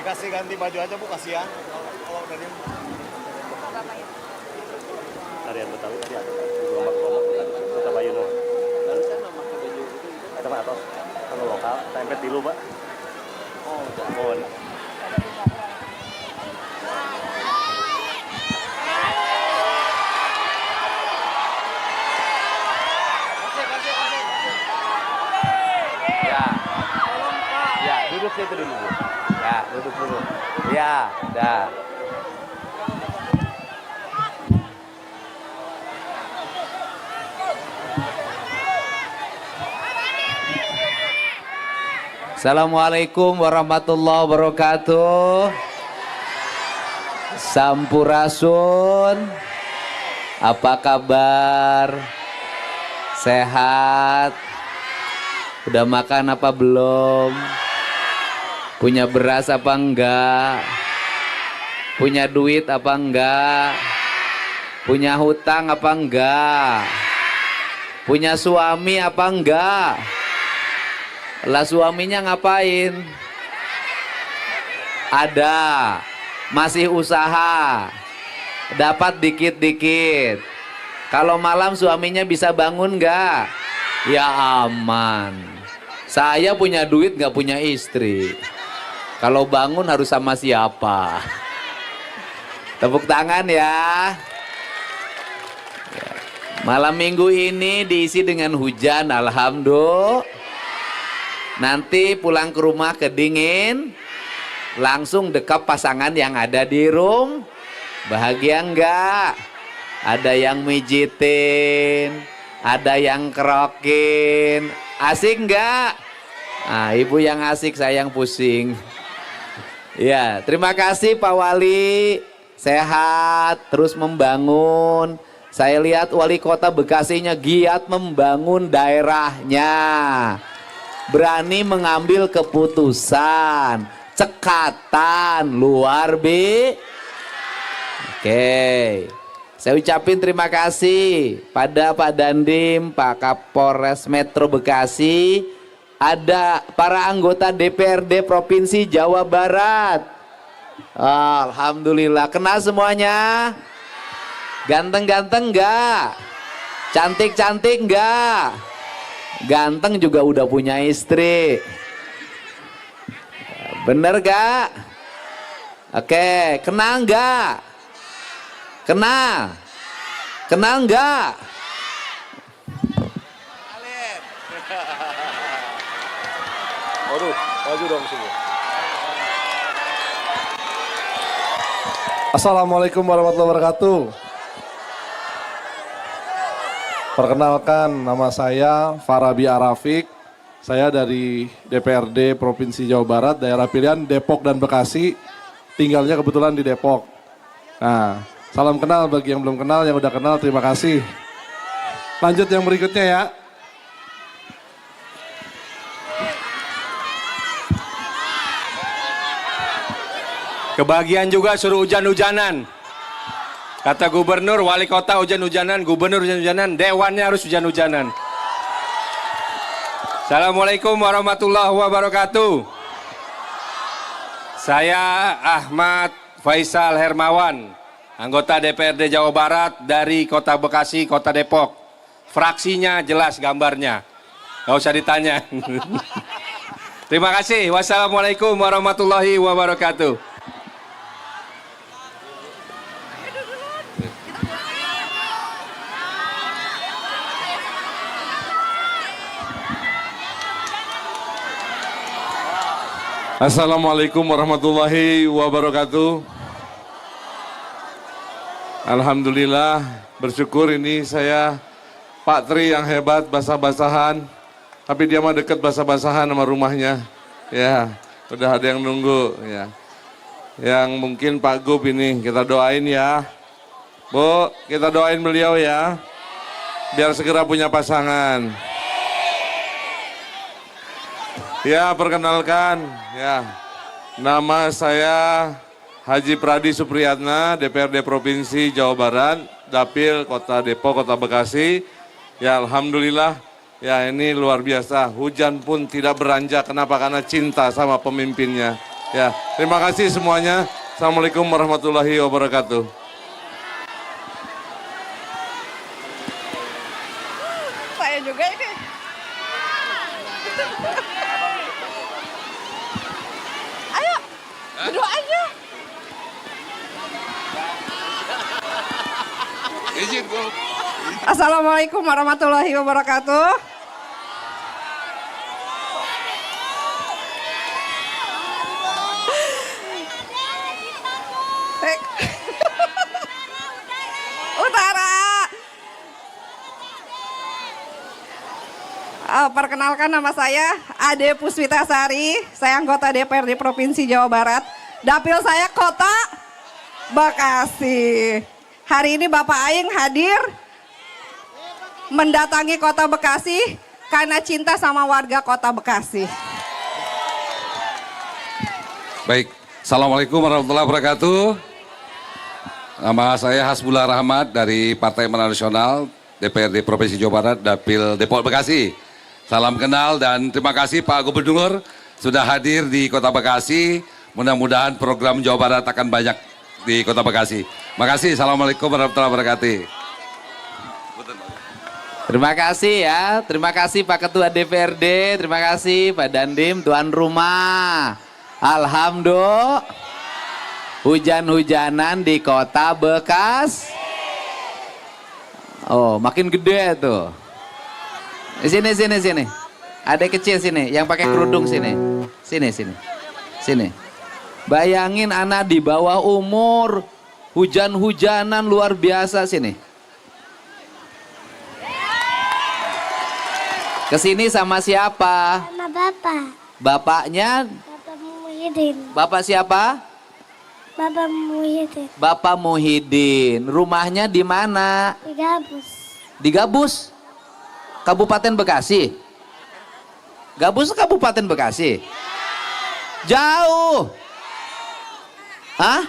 Dikasih ganti baju aja Bu, kasihan. Kalau dari Tarian Betawi tadi ada gelombang-gelombang kita bayu no. Ada mah atos kalau lokal tempe tilu Pak. Oh, Jambon. Ya. Ya, duduk situ dulu. Bu. Ya, duduk dulu. Ya, dah. Assalamualaikum warahmatullahi wabarakatuh. Sampurasun. Apa kabar? Sehat? Udah makan apa belum? Punya beras apa enggak? Punya duit apa enggak? Punya hutang apa enggak? Punya suami apa enggak? Lah suaminya ngapain? Ada, masih usaha, dapat dikit-dikit. Kalau malam suaminya bisa bangun nggak? Ya aman. Saya punya duit nggak punya istri. Kalau bangun harus sama siapa? Tepuk tangan ya. Malam minggu ini diisi dengan hujan, alhamdulillah. Nanti pulang ke rumah kedingin, langsung dekap pasangan yang ada di room. Bahagia enggak? Ada yang mijitin, ada yang kerokin. Asik enggak? Nah, ibu yang asik, saya yang pusing. Ya, terima kasih Pak Wali. Sehat, terus membangun. Saya lihat wali kota Bekasinya giat membangun daerahnya. Berani mengambil keputusan, cekatan, luar biasa. Oke, saya ucapin terima kasih pada Pak Dandim, Pak Kapolres Metro Bekasi, ada para anggota DPRD Provinsi Jawa Barat. Alhamdulillah, kenal semuanya? Ganteng-ganteng enggak? Cantik-cantik enggak? Ganteng juga udah punya istri. Bener gak? Oke, kenal gak? Kenal? Kenal gak? Waduh, maju dong sini. Assalamualaikum warahmatullahi wabarakatuh. Perkenalkan, nama saya Farabi Arafik. Saya dari DPRD Provinsi Jawa Barat, daerah pilihan Depok dan Bekasi. Tinggalnya kebetulan di Depok. Nah, salam kenal bagi yang belum kenal, yang udah kenal terima kasih. Lanjut yang berikutnya ya. Kebagian juga suruh hujan-hujanan. Kata gubernur, wali kota hujan-hujanan, gubernur hujan-hujanan, dewannya harus hujan-hujanan. Assalamualaikum warahmatullahi wabarakatuh. Saya Ahmad Faisal Hermawan, anggota DPRD Jawa Barat dari Kota Bekasi, Kota Depok. Fraksinya jelas gambarnya, nggak usah ditanya. Terima kasih. Wassalamualaikum warahmatullahi wabarakatuh. Assalamualaikum warahmatullahi wabarakatuh. Alhamdulillah, bersyukur ini saya Pak Tri yang hebat basah-basahan. Tapi dia mah deket basah-basahan sama rumahnya. Ya, udah ada yang nunggu ya. Yang mungkin Pak Gub ini kita doain ya. Bu, kita doain beliau ya. Biar segera punya pasangan. Ya, perkenalkan, ya, nama saya Haji Pradi Supriyatna, DPRD Provinsi Jawa Barat, Dapil Kota Depok, Kota Bekasi. Ya, alhamdulillah, ya ini luar biasa. Hujan pun tidak beranjak, kenapa? Karena cinta sama pemimpinnya. Ya, terima kasih semuanya. Assalamualaikum warahmatullahi wabarakatuh. Saya juga ini. Ayo, duduk aja. Assalamualaikum warahmatullahi wabarakatuh. Utara. Perkenalkan, nama saya Ade Puspitasari. Saya anggota DPRD Provinsi Jawa Barat. Dapil saya Kota Bekasi. Hari ini Bapak Aing hadir mendatangi Kota Bekasi karena cinta sama warga Kota Bekasi. Baik, Assalamualaikum warahmatullahi wabarakatuh. Nama saya Hasbullah Rahmat dari Partai Amanat Nasional DPRD Provinsi Jawa Barat, Dapil Depok Bekasi. Salam kenal dan terima kasih Pak Gubernur sudah hadir di Kota Bekasi. Mudah-mudahan program Jawa Barat akan banyak di Kota Bekasi. Makasih, Assalamualaikum warahmatullahi wabarakatuh. Terima kasih ya, terima kasih Pak Ketua DPRD, terima kasih Pak Dandim, tuan rumah. Alhamdulillah, hujan-hujanan di Kota Bekasi. Oh, makin gede tuh. Sini. Ada kecil sini, yang pakai kerudung sini. Sini. Bayangin anak di bawah umur, hujan-hujanan luar biasa sini. Kesini sama siapa? Sama Bapak. Bapaknya? Bapak Muhyiddin. Bapak siapa? Bapak Muhyiddin. Bapak Muhyiddin. Rumahnya di mana? Di Gabus. Di Gabus? Kabupaten Bekasi? Gabus Kabupaten Bekasi? Jauh. Hah?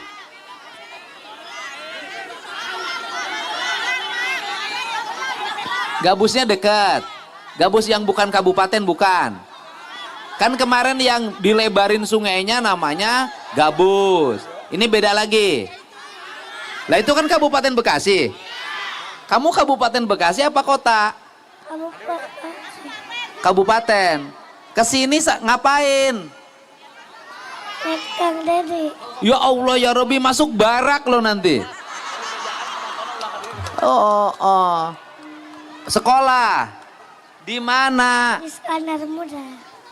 Gabusnya dekat. Gabus yang bukan kabupaten bukan. Kan kemarin yang dilebarin sungainya namanya Gabus. Ini beda lagi. Lah itu kan Kabupaten Bekasi. Kamu Kabupaten Bekasi apa kota? Kabupaten. Kesini ngapain? Naik Kang Dedi. Ya Allah ya Robi, masuk barak lo nanti. Oh. Sekolah. Di mana? Iskandar Muda.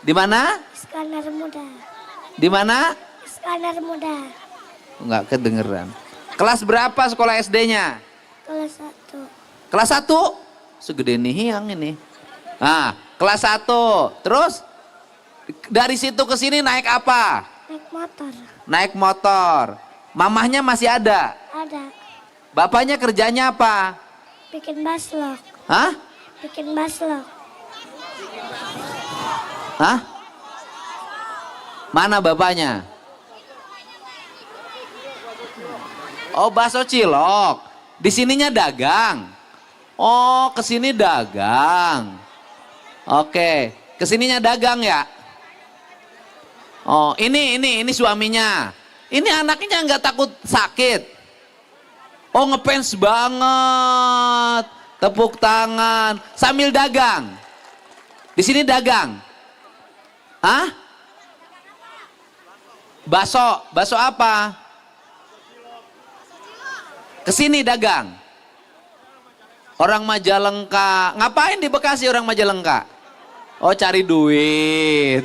Di mana? Iskandar Muda. Di mana? Iskandar Muda. Enggak kedengeran. Kelas berapa sekolah SD-nya? Kelas 1. Kelas 1? Segede nih yang ini. Nah, kelas 1. Terus dari situ ke sini naik apa? Naik motor. Naik motor. Mamahnya masih ada? Ada. Bapaknya kerjanya apa? Bikin baslok. Hah? Bikin baslok. Hah? Mana bapaknya? Oh, bakso cilok. Di sininya dagang. Oh, kesini dagang. Oke, kesininya dagang ya. Oh, ini suaminya. Ini anaknya nggak takut sakit. Oh, ngefans banget. Tepuk tangan sambil dagang. Di sini dagang. Hah? Bakso apa? Kesini dagang. Orang Majalengka. Ngapain di Bekasi orang Majalengka? Oh, cari duit.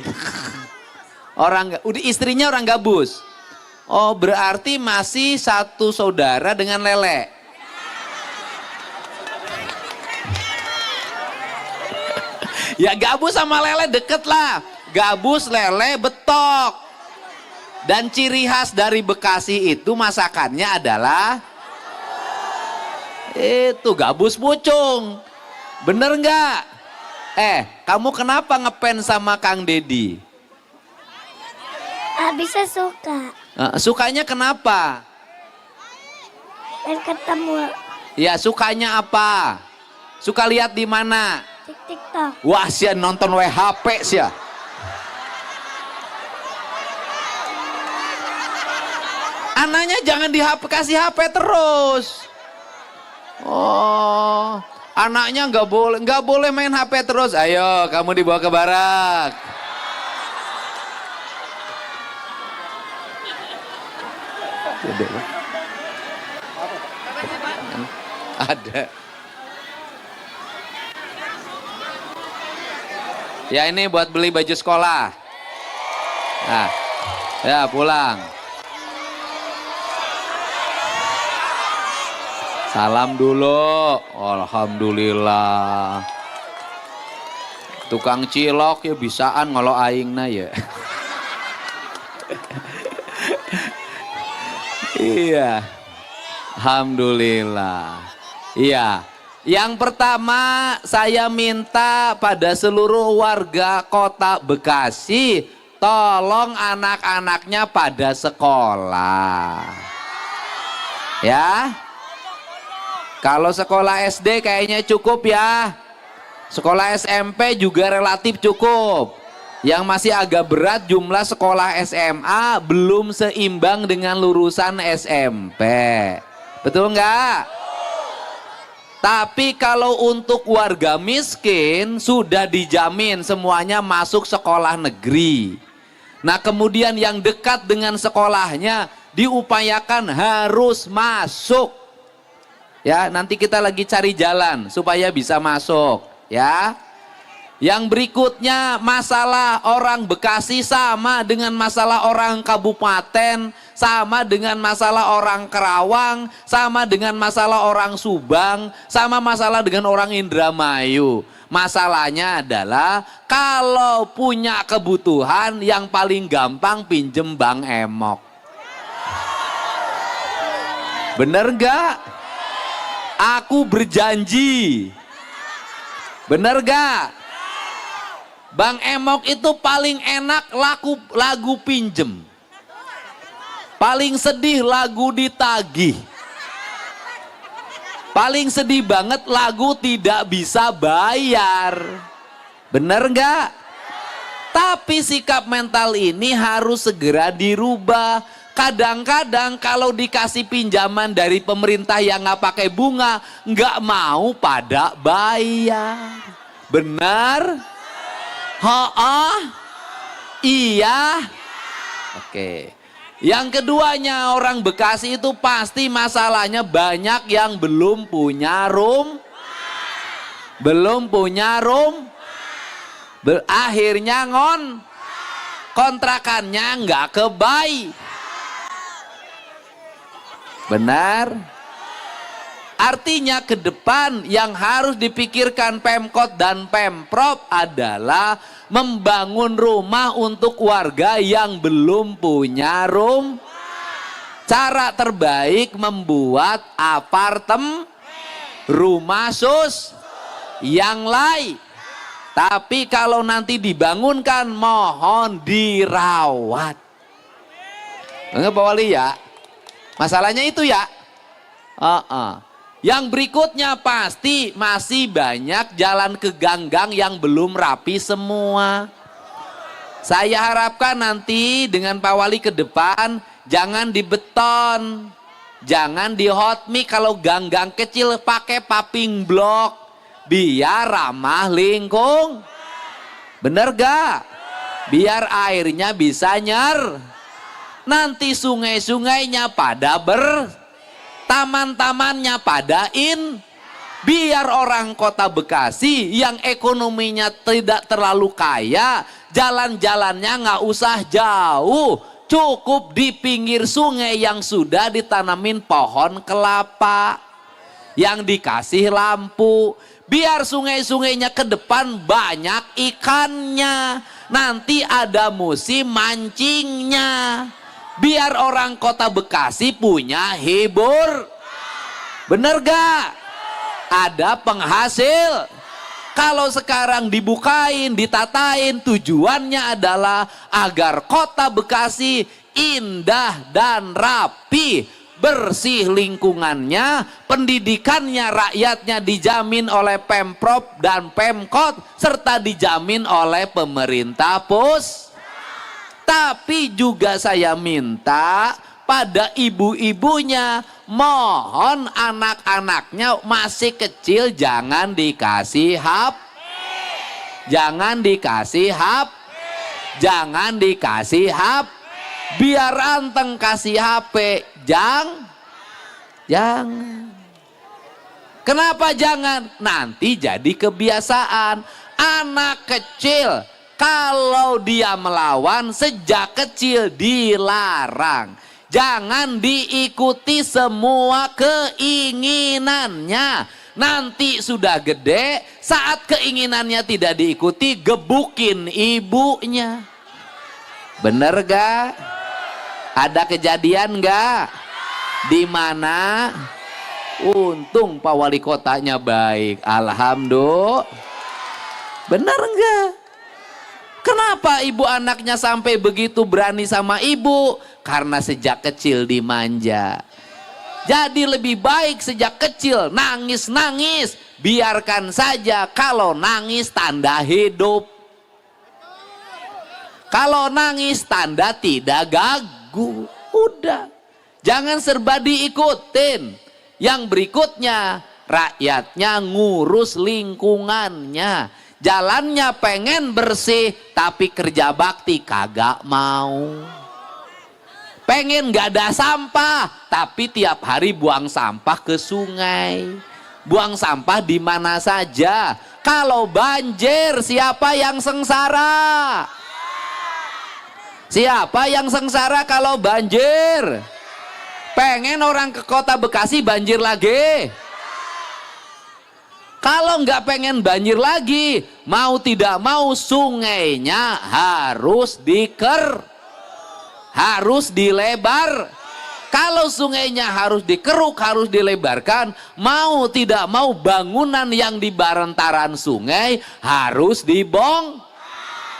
Udah istrinya orang Gabus. Oh, berarti masih satu saudara dengan Lele. Ya Gabus sama Lele deket lah. Gabus, Lele, Betok. Dan ciri khas dari Bekasi itu masakannya adalah itu gabus pucung. Bener nggak? Kamu kenapa ngepen sama Kang Dedi? Bisa suka. Sukanya kenapa? Dan ketemu Ya sukanya apa? Suka lihat di mana? TikTok. Wah, sia nonton WHP sia. Anaknya jangan kasih HP terus. Oh, anaknya nggak boleh main HP terus. Ayo, kamu dibawa ke barak. Ada. Ya ini buat beli baju sekolah. Nah, ya pulang. Salam dulu. Alhamdulillah. Tukang cilok ya bisaan ngolo aingna ya. Iya. Alhamdulillah. Iya. Yang pertama saya minta pada seluruh warga kota Bekasi, tolong anak-anaknya pada sekolah. Ya. Kalau sekolah SD kayaknya cukup ya. Sekolah SMP juga relatif cukup. Yang masih agak berat jumlah sekolah SMA belum seimbang dengan lulusan SMP. Betul nggak? Tapi kalau untuk warga miskin sudah dijamin semuanya masuk sekolah negeri. Nah kemudian yang dekat dengan sekolahnya diupayakan harus masuk. Ya nanti kita lagi cari jalan supaya bisa masuk. Ya. Yang berikutnya masalah orang Bekasi sama dengan masalah orang kabupaten, sama dengan masalah orang Kerawang, sama dengan masalah orang Subang, sama masalah dengan orang Indramayu. Masalahnya adalah kalau punya kebutuhan yang paling gampang pinjem Bang Emok. Bener gak? Aku berjanji. Bener gak? Bang Emok itu paling enak lagu pinjem. Paling sedih lagu ditagih. Paling sedih banget lagu tidak bisa bayar. Bener nggak? Tapi sikap mental ini harus segera dirubah. Kadang-kadang kalau dikasih pinjaman dari pemerintah yang nggak pakai bunga, nggak mau pada bayar. Benar? Iya. Oke. Yang keduanya orang Bekasi itu pasti masalahnya banyak yang belum punya room. Belum punya room. Akhirnya kontrakannya nggak kebaik. Benar? Artinya ke depan yang harus dipikirkan Pemkot dan Pemprov adalah membangun rumah untuk warga yang belum punya room. Cara terbaik membuat apartemen, rumah yang lain. Tapi kalau nanti dibangunkan mohon dirawat. Enggak Pak Wali ya? Masalahnya itu ya. Yang berikutnya pasti masih banyak jalan ke ganggang yang belum rapi semua. Saya harapkan nanti dengan Pak Wali ke depan jangan dibeton, jangan di hot mix. Kalau ganggang kecil pakai paving block biar ramah lingkung. Bener gak? Biar airnya bisa nanti sungai-sungainya pada taman-tamannya padain. Biar orang kota Bekasi yang ekonominya tidak terlalu kaya, jalan-jalannya nggak usah jauh, cukup di pinggir sungai yang sudah ditanamin pohon kelapa, yang dikasih lampu. Biar sungai-sungainya ke depan banyak ikannya, nanti ada musim mancingnya. Biar orang kota Bekasi punya hibur. Bener gak? Ada penghasil. Kalau sekarang dibukain, ditatain, tujuannya adalah agar kota Bekasi indah dan rapi, bersih lingkungannya, pendidikannya rakyatnya dijamin oleh Pemprov dan Pemkot, serta dijamin oleh pemerintah pusat. Tapi juga saya minta pada ibu-ibunya, mohon anak-anaknya masih kecil jangan dikasih HP. Jangan dikasih HP. Jangan dikasih HP. Biar anteng kasih HP. Jangan. Kenapa jangan? Nanti jadi kebiasaan. Anak kecil kalau dia melawan sejak kecil dilarang. Jangan diikuti semua keinginannya. Nanti sudah gede, saat keinginannya tidak diikuti, gebukin ibunya. Bener gak? Ada kejadian gak? Di mana? Untung Pak Wali Kotanya baik. Alhamdulillah. Bener enggak? Kenapa ibu anaknya sampai begitu berani sama ibu? Karena sejak kecil dimanja. Jadi lebih baik sejak kecil nangis-nangis. Biarkan saja, kalau nangis tanda hidup. Kalau nangis tanda tidak gagu. Udah. Jangan serba diikutin. Yang berikutnya, rakyatnya ngurus lingkungannya. Jalannya pengen bersih, tapi kerja bakti kagak mau. Pengen gak ada sampah, tapi tiap hari buang sampah ke sungai. Buang sampah di mana saja. Kalau banjir, siapa yang sengsara? Siapa yang sengsara kalau banjir? Pengen orang ke kota Bekasi banjir lagi? Kalau nggak pengen banjir lagi, mau tidak mau sungainya harus harus dilebar. Kalau sungainya harus dikeruk, harus dilebarkan, mau tidak mau bangunan yang di bantaran sungai harus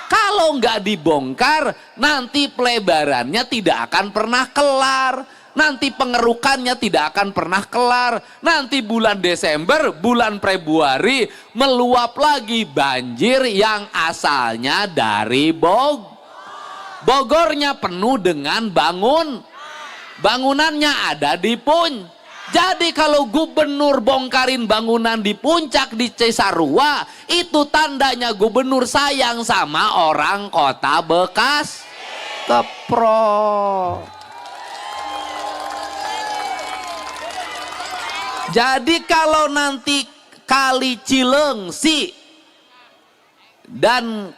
Kalau nggak dibongkar, nanti pelebarannya tidak akan pernah kelar. Nanti pengerukannya tidak akan pernah kelar. Nanti bulan Desember, bulan Februari meluap lagi banjir yang asalnya dari Bogornya penuh dengan bangunannya ada di Jadi kalau gubernur bongkarin bangunan di puncak di Cisarua, itu tandanya gubernur sayang sama orang kota Bekas. Keprok. Jadi kalau nanti Kali Cilengsi dan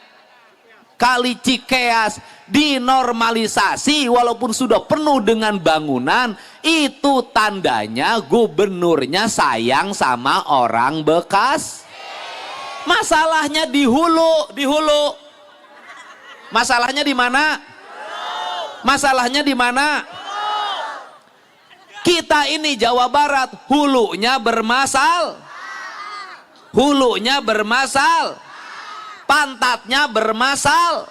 Kali Cikeas dinormalisasi walaupun sudah penuh dengan bangunan, itu tandanya gubernurnya sayang sama orang Bekas. Masalahnya di hulu. Masalahnya di mana? Masalahnya di mana? Kita ini Jawa Barat, hulunya bermasal, pantatnya bermasal,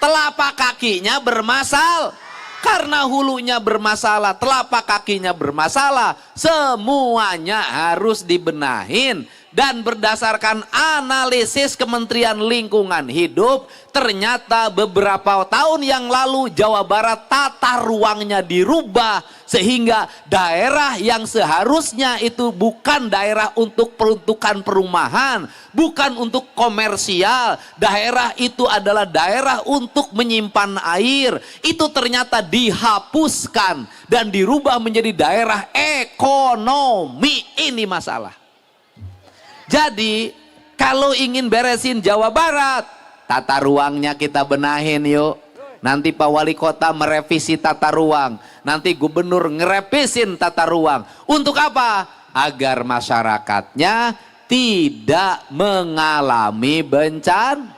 telapak kakinya bermasal. Karena hulunya bermasalah, telapak kakinya bermasalah, semuanya harus dibenahin. Dan berdasarkan analisis Kementerian Lingkungan Hidup, ternyata beberapa tahun yang lalu Jawa Barat tata ruangnya dirubah, sehingga daerah yang seharusnya itu bukan daerah untuk peruntukan perumahan, bukan untuk komersial, daerah itu adalah daerah untuk menyimpan air, itu ternyata dihapuskan dan dirubah menjadi daerah ekonomi. Ini masalah. Jadi kalau ingin beresin Jawa Barat, tata ruangnya kita benahin yuk. Nanti Pak Wali Kota merevisi tata ruang, nanti gubernur ngerevisin tata ruang. Untuk apa? Agar masyarakatnya tidak mengalami bencana.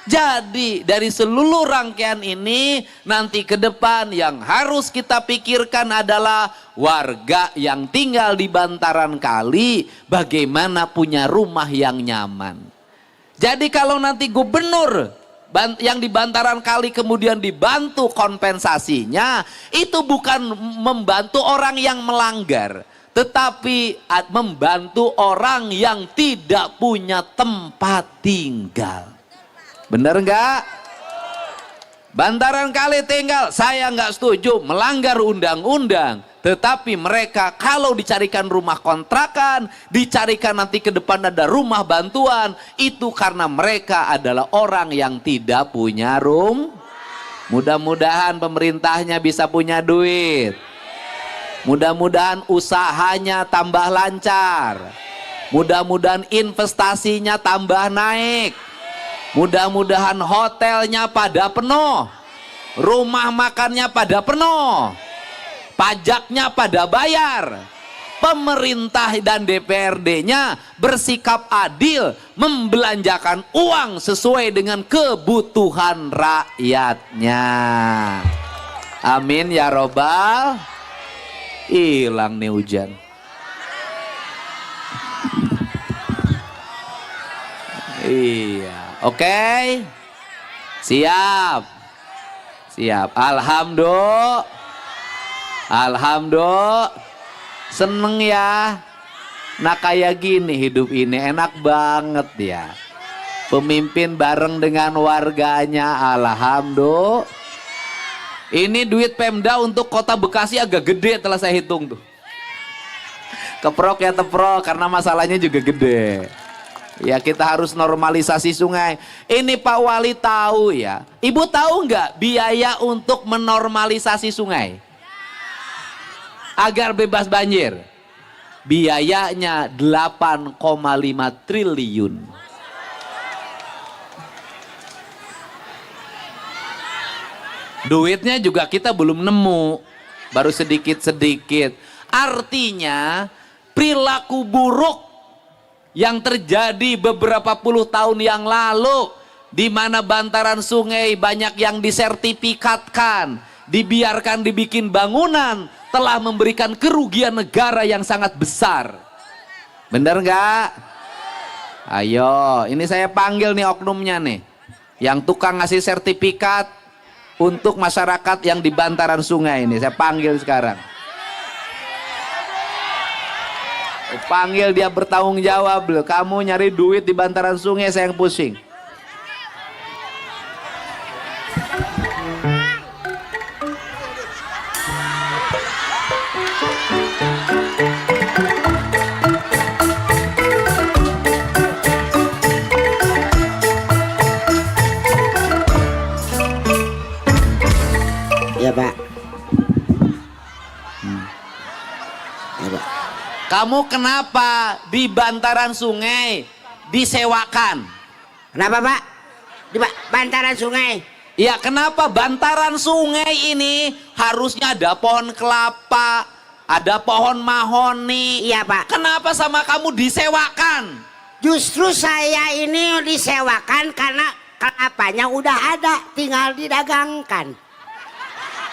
Jadi dari seluruh rangkaian ini, nanti ke depan yang harus kita pikirkan adalah warga yang tinggal di bantaran kali bagaimana punya rumah yang nyaman. Jadi kalau nanti gubernur yang di bantaran kali kemudian dibantu kompensasinya, itu bukan membantu orang yang melanggar, tetapi membantu orang yang tidak punya tempat tinggal. Bener enggak? Bantaran Kali tinggal, saya nggak setuju melanggar undang-undang. Tetapi mereka kalau dicarikan rumah kontrakan, dicarikan nanti ke depan ada rumah bantuan, itu karena mereka adalah orang yang tidak punya Mudah-mudahan pemerintahnya bisa punya duit. Mudah-mudahan usahanya tambah lancar. Mudah-mudahan investasinya tambah naik. Mudah-mudahan hotelnya pada penuh, rumah makannya pada penuh, pajaknya pada bayar. Pemerintah dan DPRD-nya bersikap adil, membelanjakan uang sesuai dengan kebutuhan rakyatnya. Amin ya robbal. Hilang nih hujan. Iya. Oke, siap, alhamdulillah, seneng ya. Nah kayak gini hidup ini enak banget ya. Pemimpin bareng dengan warganya, alhamdulillah. Ini duit Pemda untuk kota Bekasi agak gede telah saya hitung tuh. Keprok ya teprok karena masalahnya juga gede. Ya kita harus normalisasi sungai. Ini Pak Wali tahu ya. Ibu tahu nggak biaya untuk menormalisasi sungai? Agar bebas banjir. Biayanya 8,5 triliun. Duitnya juga kita belum nemu. Baru sedikit-sedikit. Artinya perilaku buruk yang terjadi beberapa puluh tahun yang lalu, di mana bantaran sungai banyak yang disertifikatkan, dibiarkan dibikin bangunan, telah memberikan kerugian negara yang sangat besar. Bener nggak? Ayo, ini saya panggil nih oknumnya nih, yang tukang ngasih sertifikat untuk masyarakat yang di bantaran sungai ini, saya panggil sekarang. Panggil dia bertanggung jawab loh. Kamu nyari duit di bantaran sungai, saya yang pusing. Ya Pak. Ya Pak. Kamu kenapa di bantaran sungai disewakan? Kenapa Pak? Di bantaran sungai. Ya kenapa bantaran sungai ini harusnya ada pohon kelapa, ada pohon mahoni. Iya Pak. Kenapa sama kamu disewakan? Justru saya ini disewakan karena kelapanya udah ada, tinggal didagangkan.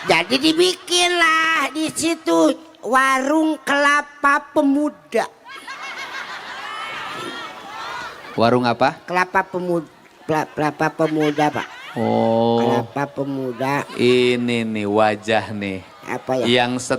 Jadi dibikinlah di situ warung kelapa pemuda. Warung apa? Kelapa pemuda Pak. Oh. Kelapa pemuda. Ini nih wajah nih. Apa ya? Yang